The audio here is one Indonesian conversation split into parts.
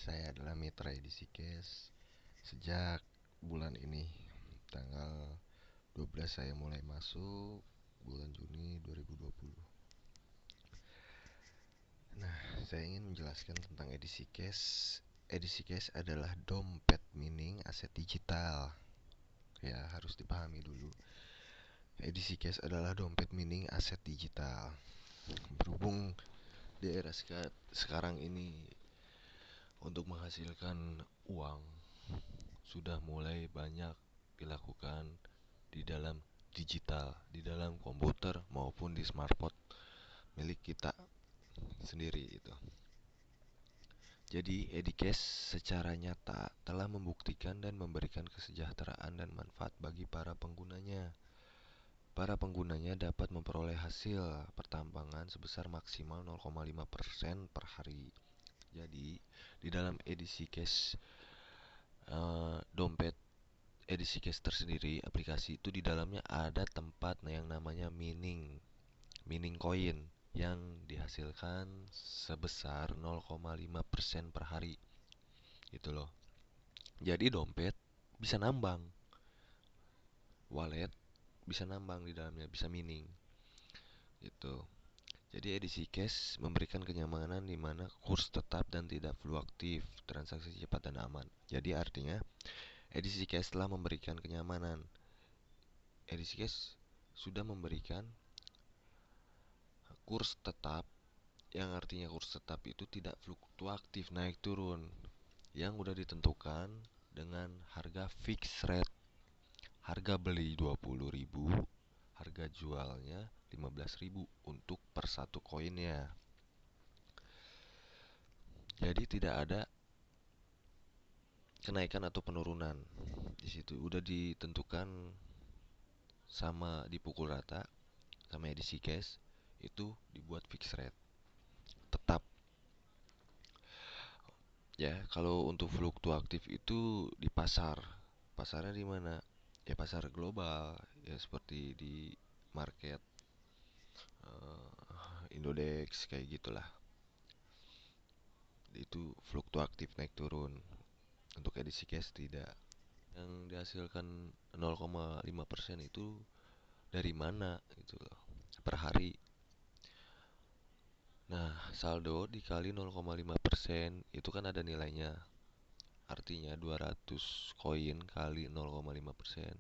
Saya adalah mitra edisi Cash. Sejak bulan ini, tanggal 12 saya mulai masuk bulan Juni 2020. Nah, saya ingin menjelaskan tentang edisi Cash. Edisi Cash adalah dompet mining aset digital. Ya, harus dipahami dulu. Edisi Cash adalah dompet mining aset digital. Berhubung di era sekarang ini untuk menghasilkan uang sudah mulai banyak dilakukan di dalam digital, di dalam komputer maupun di smartphone milik kita sendiri itu. Jadi, Edicash secara nyata telah membuktikan dan memberikan kesejahteraan dan manfaat bagi para penggunanya. Para penggunanya dapat memperoleh hasil pertambangan sebesar maksimal 0,5% per hari. Jadi, di dalam edisi cash dompet edisi cash tersendiri, aplikasi itu di dalamnya ada tempat yang namanya mining coin yang dihasilkan sebesar 0,5% per hari. Gitu loh. Jadi dompet bisa nambang, wallet bisa nambang di dalamnya, bisa mining. Gitu. Jadi edisi cash memberikan kenyamanan di mana kurs tetap dan tidak fluktuatif, transaksi cepat dan aman. Jadi artinya edisi cash telah memberikan kenyamanan. Edisi cash sudah memberikan kurs tetap, yang artinya kurs tetap itu tidak fluktuatif naik turun, yang udah ditentukan dengan harga fixed rate. Harga beli 20.000, harga jualnya 15.000 untuk per satu koinnya. Jadi tidak ada kenaikan atau penurunan. Di situ udah ditentukan sama dipukul rata sama edisi cash itu dibuat fixed rate. Tetap. Ya, kalau untuk fluktuatif itu di pasar. Pasarnya di mana? Ya pasar global, ya seperti di market Indodex kayak gitulah. Itu fluktuatif naik turun. Untuk edisi cash tidak. Yang dihasilkan 0,5% itu dari mana gitu loh. Per hari. Nah, saldo dikali 0,5% itu kan ada nilainya. Artinya 200 koin kali 0,5%.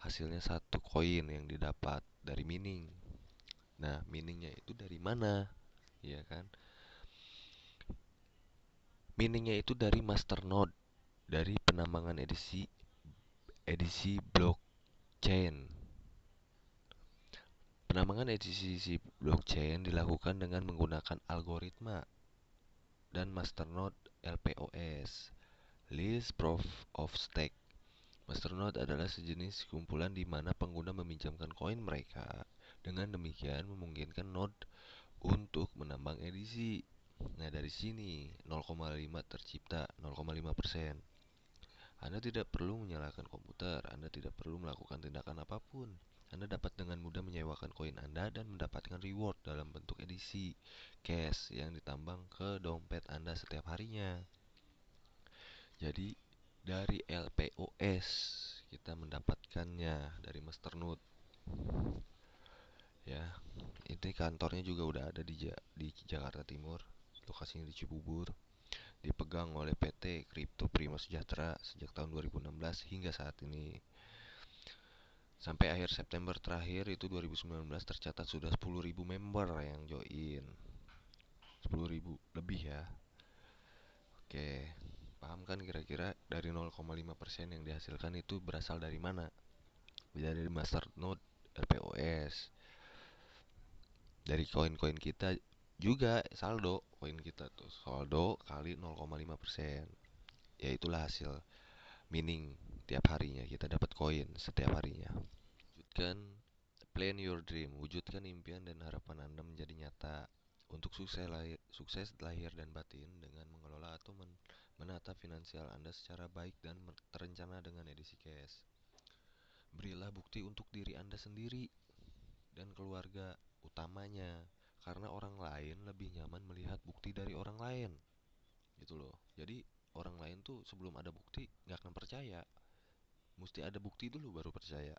Hasilnya satu koin yang didapat dari mining. Nah, miningnya itu dari mana? Iya kan? Miningnya itu dari masternode, dari penambangan edisi blockchain. Penambangan edisi blockchain dilakukan dengan menggunakan algoritma dan masternode LPOS, Least Proof of Stake. Masternode adalah sejenis kumpulan di mana pengguna meminjamkan koin mereka. Dengan demikian memungkinkan node untuk menambang edisi. Nah, dari sini 0,5 tercipta, 0,5%. Anda tidak perlu menyalakan komputer, Anda tidak perlu melakukan tindakan apapun. Anda dapat dengan mudah menyewakan koin Anda dan mendapatkan reward dalam bentuk edisi cash yang ditambang ke dompet Anda setiap harinya. Jadi dari LPOS kita mendapatkannya dari masternode. Ya, ini kantornya juga udah ada di Jakarta Timur, lokasinya di Cibubur. Dipegang oleh PT Kripto Prima Sejahtera sejak tahun 2016 hingga saat ini. Sampai akhir September terakhir itu 2019 tercatat sudah 10.000 member yang join. 10.000 lebih ya. Oke, paham kan kira-kira dari 0,5% yang dihasilkan itu berasal dari mana? Dari masternode LPOS. Dari koin-koin kita juga saldo koin kita tuh. Saldo kali 0,5%. Ya itulah hasil mining tiap harinya, kita dapat koin setiap harinya. Wujudkan plan your dream, wujudkan impian dan harapan Anda menjadi nyata. Untuk sukses lahir dan batin dengan mengelola atau menata finansial Anda secara baik dan terencana dengan edisi cash. Berilah bukti untuk diri Anda sendiri dan keluarga utamanya, karena orang lain lebih nyaman melihat bukti dari orang lain. gitu loh. Jadi orang lain tuh sebelum ada bukti nggak akan percaya, mesti ada bukti dulu baru percaya,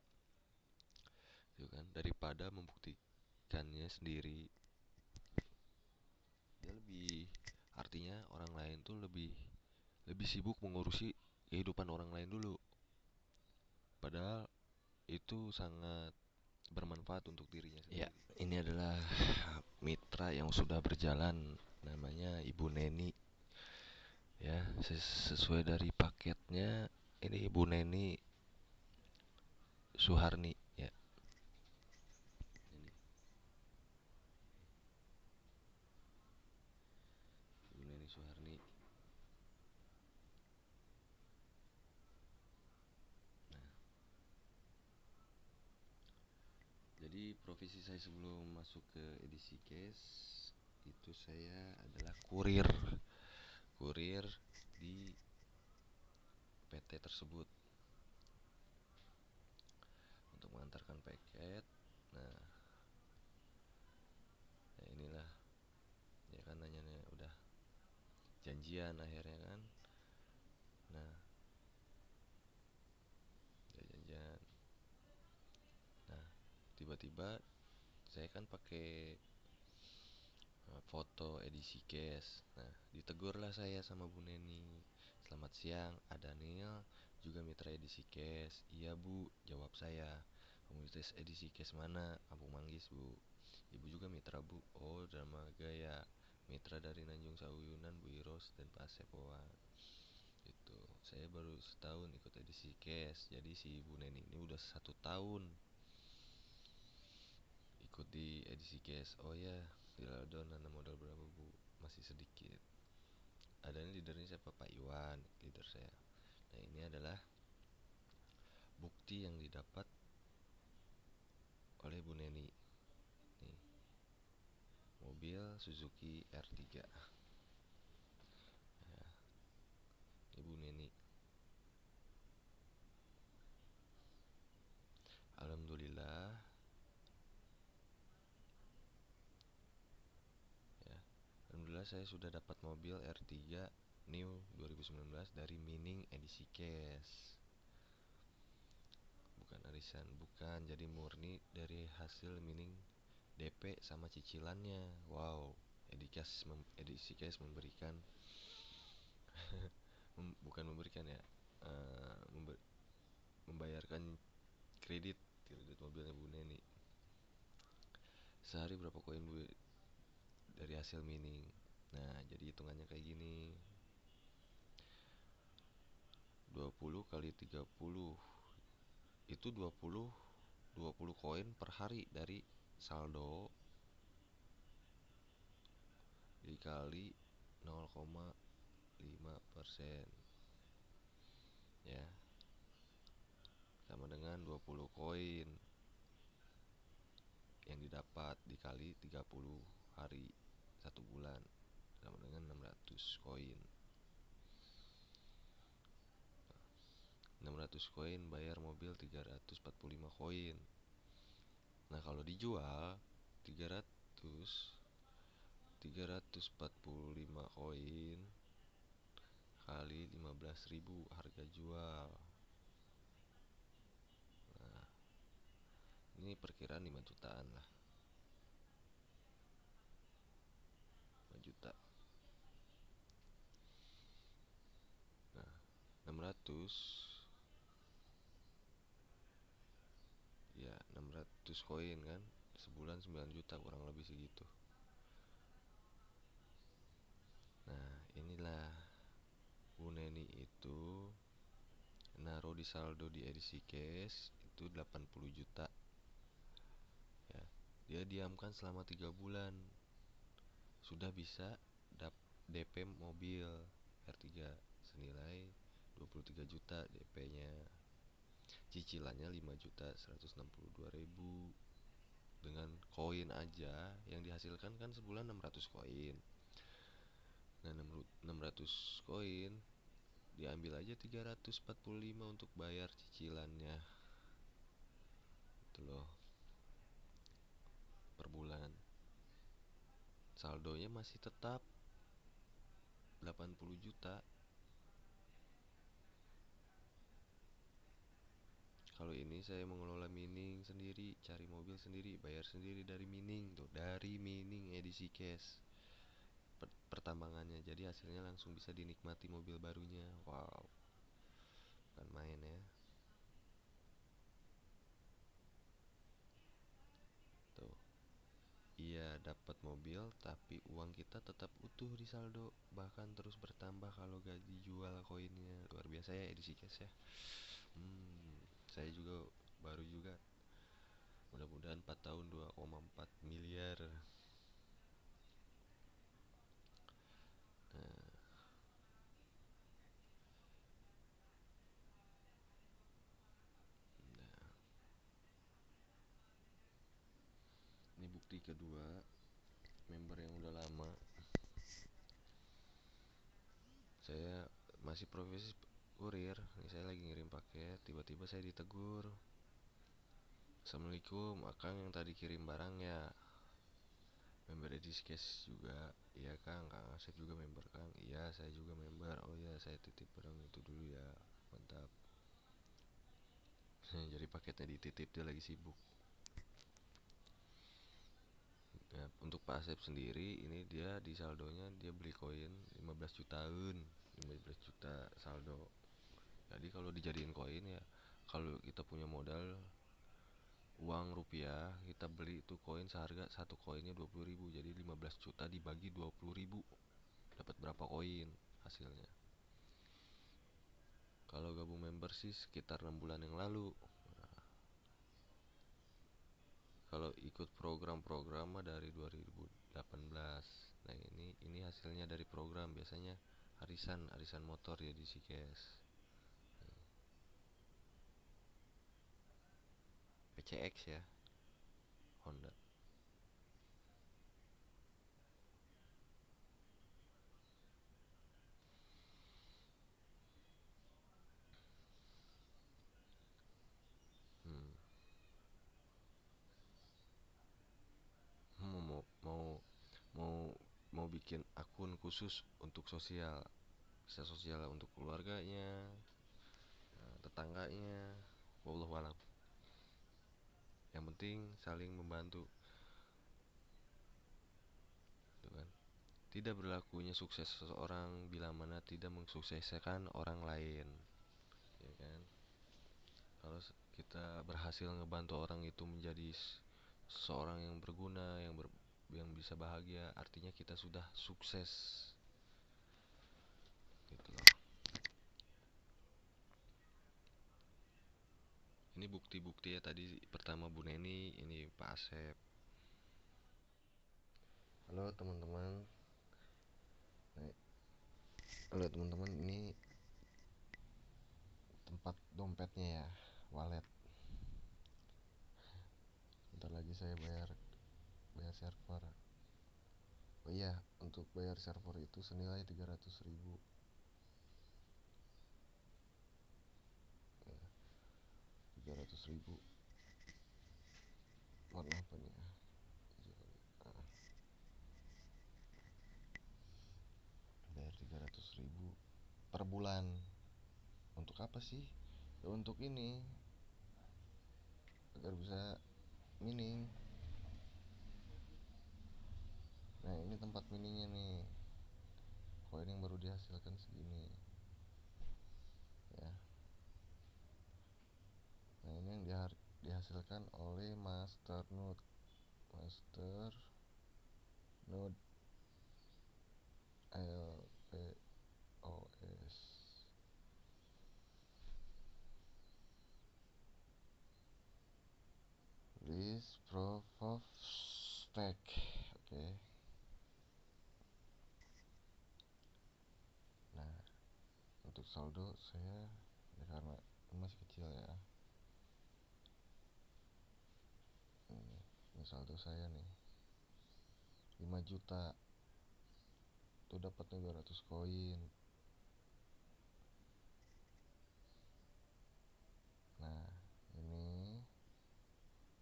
gitu kan. Daripada membuktikannya sendiri, dia lebih, artinya orang lain tuh lebih lebih sibuk mengurusi kehidupan orang lain dulu, padahal itu sangat bermanfaat untuk dirinya sendiri. Ya, ini adalah mitra yang sudah berjalan, namanya Ibu Neni. Ya, sesuai dari paketnya, ini Ibu Neni Suharni ya. Ini Ibu Neni Suharni. Nah, jadi profesi saya sebelum masuk ke edisi case itu saya adalah kurir. Kurir di PT tersebut untuk mengantarkan paket. Nah, ya inilah, ya kan nanya udah janjian akhirnya kan. Nah, udah janjian. Nah, tiba-tiba saya kan pakai foto edisi case. Nah, ditegurlah saya sama Bu Neni. Selamat siang, ada Neil, juga mitra edisi case. Iya Bu, jawab saya. Komunitas edisi case mana? Kampung Manggis Bu. Ibu juga mitra Bu. Oh, Drama Gaya. Mitra dari Nanjung Sayunan, Bu Iros dan Pak Sepoan. Itu, saya baru setahun ikut edisi case. Jadi si Bu Neni ini udah 1 tahun ikut di edisi case. Oh ya, di Ladon ada modal berapa Bu? Masih sedikit. Adanya leadernya siapa? Pak Iwan, leader saya. Nah, ini adalah bukti yang didapat oleh Bu Neni. Nih, mobil Suzuki R3. Ya, Ibu Neni. Alhamdulillah ya. Alhamdulillah saya sudah dapat mobil R3 New 2019 dari Mining edisi case. Bukan arisan, bukan, jadi murni dari hasil Mining DP sama cicilannya. Wow, edisi case memberikan bukan memberikan ya, eh, membayarkan kredit kredit mobilnya Bu Neni. Sehari berapa koin Bu dari hasil mining? Nah, jadi hitungannya kayak gini. 20 kali 30 itu 20 koin per hari dari saldo dikali 0,5% ya, sama dengan 20 koin yang didapat dikali 30 hari 1 bulan, sama dengan 600 koin. 600 koin bayar mobil 345 koin. Nah, kalau dijual 300 345 koin kali 15.000 harga jual. Nah, ini perkiraan 5 jutaan lah. 5 juta. Nah, 600 ya 600 koin kan sebulan 9 juta kurang lebih segitu. Nah, inilah Bu Neni itu naruh di saldo di edisi cash itu 80 juta ya. Dia diamkan selama 3 bulan sudah bisa DP mobil R3 senilai 23 juta DP-nya. Cicilannya 5.162.000 dengan koin aja yang dihasilkan kan sebulan 600 koin. Nah, 600 koin diambil aja 345 untuk bayar cicilannya. Itu loh, per bulan. Saldonya masih tetap 80 juta. Kalau ini saya mengelola mining sendiri, cari mobil sendiri, bayar sendiri dari mining tuh, dari mining edisi cash pertambangannya. Jadi hasilnya langsung bisa dinikmati mobil barunya. Wow, bukan main ya. Tuh. Iya, dapat mobil tapi uang kita tetap utuh di saldo, bahkan terus bertambah kalau gaji jual koinnya. Luar biasa ya edisi cash ya. Saya juga baru juga. Mudah-mudahan 4 tahun 2,4 miliar. Nah, nah, ini bukti kedua, member yang udah lama. Saya masih profesi kurir. Nih saya lagi ngirim paket, tiba-tiba saya ditegur. Assalamualaikum, Akang yang tadi kirim barang ya. Member edisi cash juga. Iya Kang, Kang Asep juga member Kang. Iya saya juga member. Oh iya saya titip barang itu dulu ya. Mantap. Jadi paketnya dititip, dia lagi sibuk. Ya, untuk Pak Asep sendiri ini dia di saldonya dia beli koin 15 jutaan, 15 juta saldo. Jadi kalau dijadiin koin ya, kalau kita punya modal uang rupiah, kita beli itu koin seharga satu koinnya 20.000, jadi 15 juta dibagi 20.000, dapat berapa koin hasilnya. Kalau gabung member sih sekitar 6 bulan yang lalu. Kalau ikut program-program mah dari 2018. Nah, ini hasilnya dari program, biasanya arisan motor ya di Sikes. PCX ya, Honda. Hmm. mau mau mau mau mau bikin akun khusus untuk sosial, bisa sosial untuk keluarganya, tetangganya, wallahu alam. Yang penting saling membantu, gitu kan. Tidak berlakunya sukses seseorang bila mana tidak mensukseskan orang lain, ya kan. Kalau kita berhasil ngebantu orang itu menjadi seorang yang berguna, yang bisa bahagia, artinya kita sudah sukses, gitu loh. Ini bukti-bukti ya, tadi pertama Bu Neni, ini Pak Asep. Halo teman-teman. Nah, halo teman-teman, ini tempat dompetnya ya, wallet. Bentar lagi saya bayar bayar server. Oh iya, untuk bayar server itu senilai 300.000. 300.000. Warna apa nih ya? Ah, bayar 300.000 per bulan. Untuk apa sih? Ya, untuk ini, agar bisa mining. Nah, ini tempat miningnya nih. Koin yang baru dihasilkan segini ya. Nah, ini yang dihasilkan oleh Masternode. Masternode LPOS. List proof of stake. Oke. Nah, untuk saldo saya, ya karena masih kecil ya. Ini saldo saya nih 5 juta. Tuh dapatnya 200 koin. Nah, ini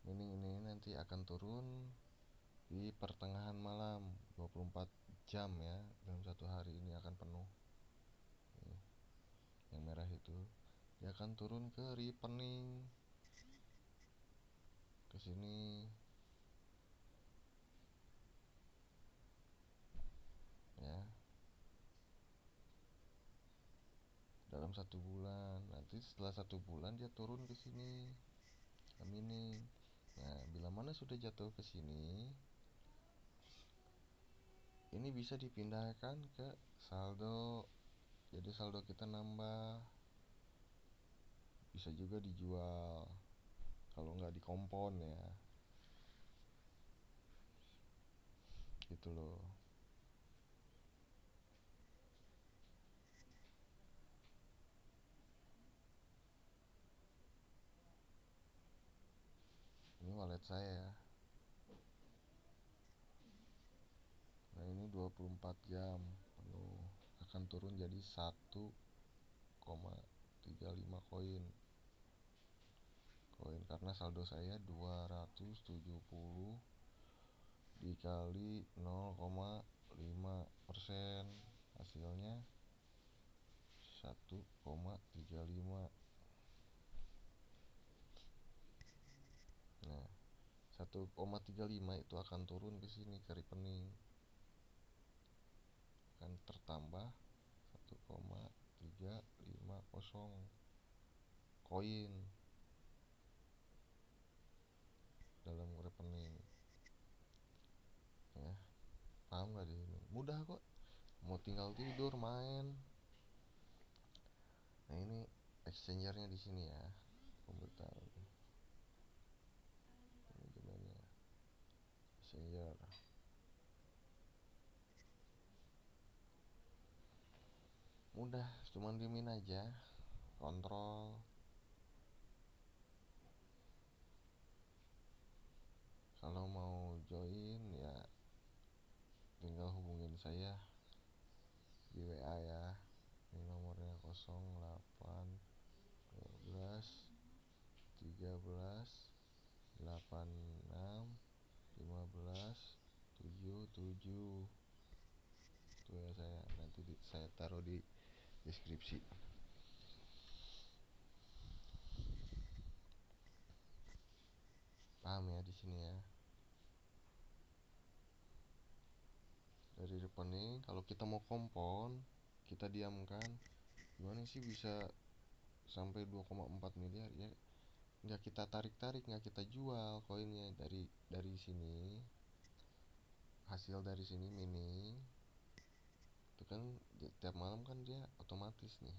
mining ini nanti akan turun di pertengahan malam 24 jam ya, dalam satu hari ini akan penuh. Nih, yang merah itu dia akan turun ke repening ke sini ya, dalam 1 bulan. Nanti setelah 1 bulan dia turun ke sini ke mining. Nah, bila mana sudah jatuh ke sini, ini bisa dipindahkan ke saldo. Jadi saldo kita nambah. Bisa juga dijual kalau nggak dikompon ya, gitu loh. Ini wallet saya. Nah, ini 24 jam penuh. Akan turun jadi 1,35 koin. Karena saldo saya 270 dikali 0,5%, hasilnya 1,35. Nah, 1,35 itu akan turun ke sini ke rekening, akan tertambah 1,350 koin dalam rekening ya. Paham gak di sini? Mudah kok, mau tinggal tidur main. Nah, ini exchangernya di sini ya, pemberitahuan manajemennya exchanger. Mudah, cuman dimin aja, kontrol. Kalau mau join ya tinggal hubungin saya di WA ya. Ini nomornya 08 12 13 86 15 77. Itu ya saya. Nanti saya taruh di deskripsi. Paham ya di sini ya. Dari rekening kalau kita mau kompon, kita diamkan, gimana sih bisa sampai 2,4 miliar ya? Nggak kita tarik-tarik, nggak kita jual koinnya. Dari sini, hasil dari sini mining itu kan tiap malam kan dia otomatis nih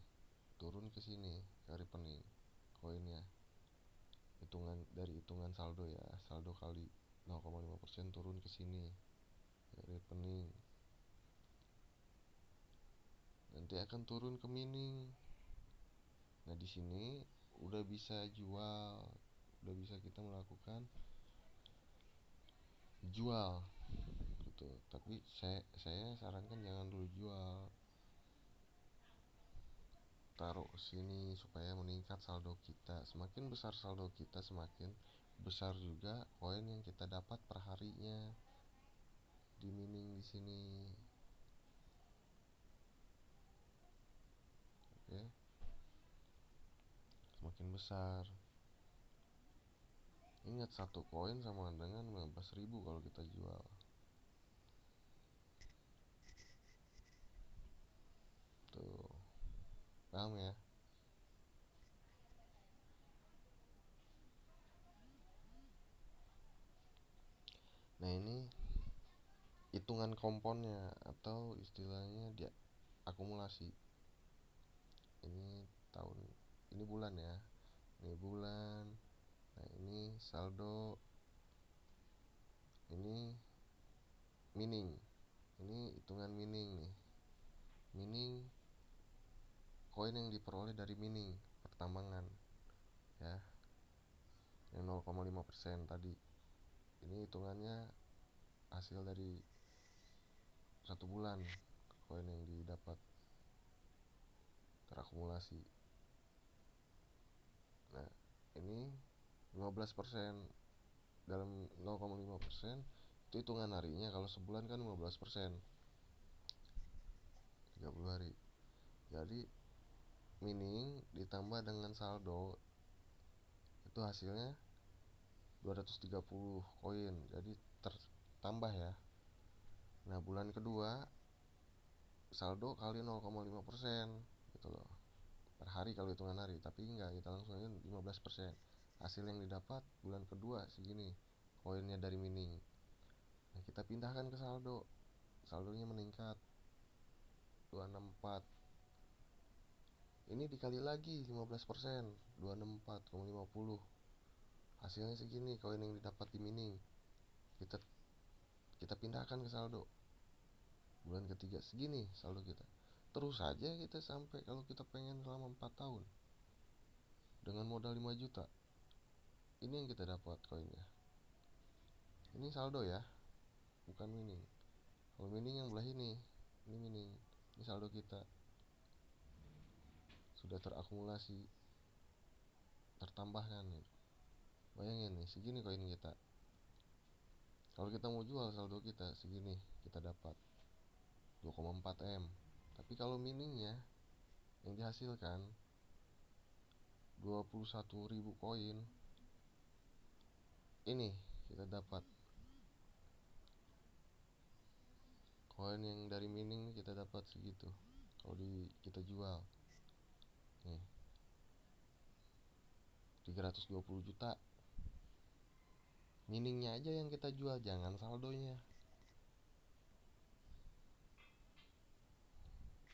turun ke sini ke rekening koinnya. Hitungan saldo ya, saldo kali 0,5% turun ke sini ke rekening, nanti akan turun ke mining. Nah, di sini udah bisa jual, udah bisa kita melakukan jual gitu. Tapi saya sarankan jangan dulu jual, taruh sini supaya meningkat saldo kita. Semakin besar saldo kita, semakin besar juga koin yang kita dapat per harinya di mining di sini. Oke, semakin besar. Ingat, satu koin sama dengan 15.000 kalau kita jual. Tuh, paham ya? Nah, ini hitungan komponnya atau istilahnya dia akumulasi. Ini tahun, ini bulan ya. Ini bulan. Nah, ini saldo, ini mining. Ini hitungan mining nih. Mining koin yang diperoleh dari mining pertambangan ya, yang 0,5% tadi. Ini hitungannya hasil dari 1 bulan koin yang didapat terakumulasi. Nah, ini 15% dalam 0,5%, itu hitungan harinya. Kalau sebulan kan 15%. 30 hari. Jadi mining ditambah dengan saldo itu hasilnya 230 koin. Jadi tertambah ya. Nah, bulan kedua saldo kali 0,5% gitu loh. Per hari kalau hitungan hari, tapi enggak, kita langsung aja 15%. Hasil yang didapat bulan kedua segini koinnya dari mining. Nah, kita pindahkan ke saldo. Saldonya meningkat 264. Ini dikali lagi 15%, 264,50. Hasilnya segini koin yang didapat di mining. Kita pindahkan ke saldo. Bulan ketiga segini saldo kita. Terus saja kita sampai kalau kita pengen selama 4 tahun. Dengan modal 5 juta. Ini yang kita dapat koinnya. Ini saldo ya, bukan mining. Kalau mining yang belah ini mining. Ini saldo kita. Sudah terakumulasi, tertambahkan gitu. Bayangin nih, segini koin kita. Kalau kita mau jual saldo kita segini, kita dapat 2,4 M. Tapi kalau miningnya yang dihasilkan 21.000 koin, ini kita dapat koin yang dari mining kita dapat segitu. Kalau kita jual nih 320 juta. Miningnya aja yang kita jual, jangan saldonya.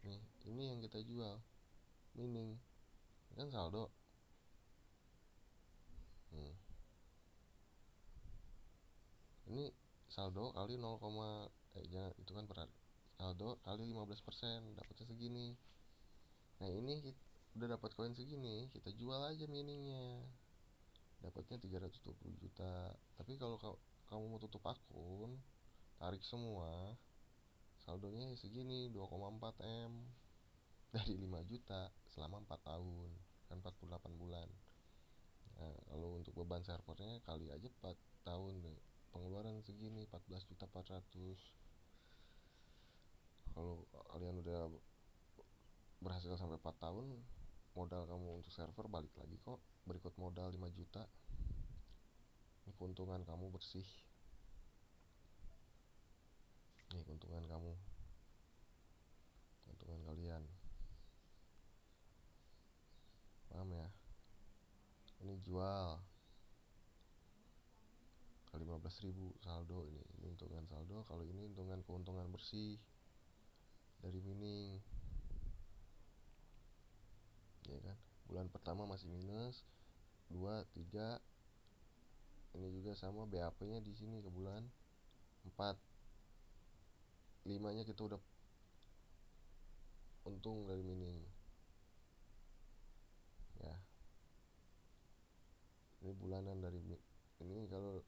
Nih, ini yang kita jual mining, kan saldo. Ini saldo kali 0, jangan itu kan per hari. Saldo kali 15%, dapatnya segini. Nah, ini udah dapat koin segini, kita jual aja miningnya. Dapatnya 320 juta. Tapi kalau kamu mau tutup akun, tarik semua, saldonya segini 2,4 M dari 5 juta selama 4 tahun, kan 48 bulan. Nah, kalau untuk beban servernya kali aja 4 tahun deh. Pengeluaran segini 14.400.000. Kalau kalian udah berhasil sampai 4 tahun, modal kamu untuk server balik lagi kok, berikut modal 5 juta. Ini keuntungan kamu bersih. Nih keuntungan kamu, keuntungan kalian. Paham ya? Ini jual kali 15.000 saldo. Ini hitungan saldo. Kalau ini hitungan keuntungan bersih dari mining, ya kan? Bulan pertama masih minus 2, 3. Ini juga sama, BAP nya di sini ke bulan 4, 5 nya kita udah untung dari mining ya. Ini bulanan dari ini. Kalau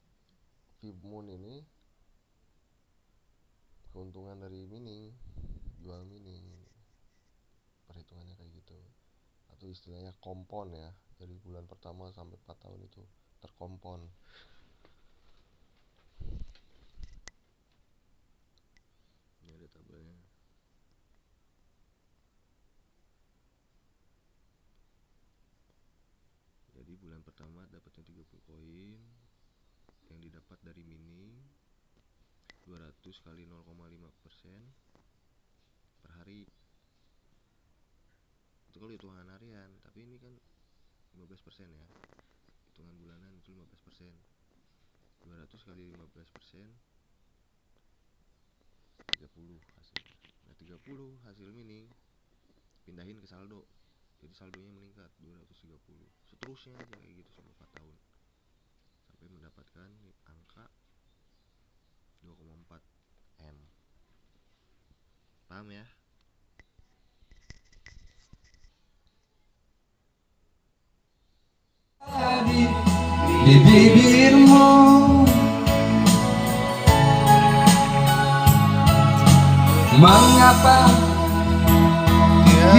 Fibmoon ini keuntungan dari mining, jual mining, perhitungannya kayak gitu. Atau istilahnya kompon ya. Dari bulan pertama sampai 4 tahun itu terkompon. Ini ada tabelnya. Jadi bulan pertama dapatnya 30 koin. Yang didapat dari mining 200 kali 0,5% per hari. Itu kalau hitungan harian, tapi ini kan 15% ya. Hitungan bulanan itu 15%. 200 kali 15%, 30 hasilnya. Nah, 30 hasil mining pindahin ke saldo. Jadi saldonya meningkat 230. Seterusnya aja kayak gitu selama 4 tahun. Sampai mendapatkan angka 2,4 M. Paham ya? Di bibirmu mengapa